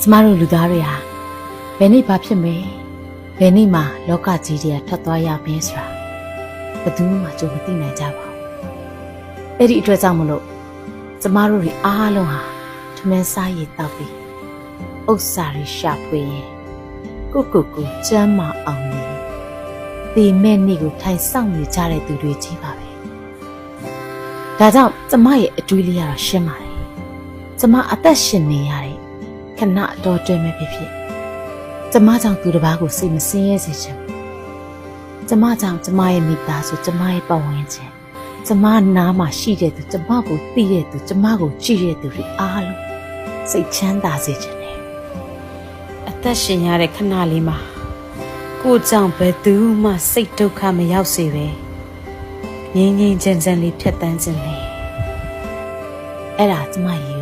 ကျမတို့လူသားတွေဟာဘယ်နေ့ဘာဖြစ်မယ်ဘယ်နေ့မှလောကကြီးတွေကထွက်သွားရမယ်ဆိုတာဘယ်သူမှကြိုမသိနိုင်ကြပါဘူးအဲ့ဒီအတွက်ကြောင့်မလို့ကျမတို့တွေအားလုံးဟာထမင်းစားရည်တောက်ပြီးဥစ္စာတွေရှာဖွေရင်ကိုကျမ်းမာအောင်နေဒီမဲ့နေ့ကိုထိုင်ဆောင်နေကြတဲ့သူတွေကြီးပါပဲဒါကြောင့်ကျမရဲ့အတွေးလေးကတော့ရှင်းပါတယ်ကျမအသက်ရှင်နေရတယ်ခဏတော်တွဲမဲ့ဖြစ်ကျမကြောင့်သူတစ်ပါးကိုစိတ်မစင်းရဲစေချင်ကျမကြောင့်ကျမရဲ့မိသားစုကျမရဲ့ပတ်ဝန်းကျင်ကျမနားမှာရှိတဲ့သူကျမကိုသိတဲ့သူကျမကိုကြည့်တဲ့သူတွေအားလုံးစိတ်ချမ်းသာစေချင်တယ်အသက်ရှင်ရတဲ့ခဏလေးမှာကိုကြောင့်ဘယ်သူမှစိတ်ဒုက္ခမရောက်စေပဲငြိမ်းငြိမ်းချမ်းချမ်းလေးဖြတ်တန်းခြင်းလေအဲ့ဒါကျမရည်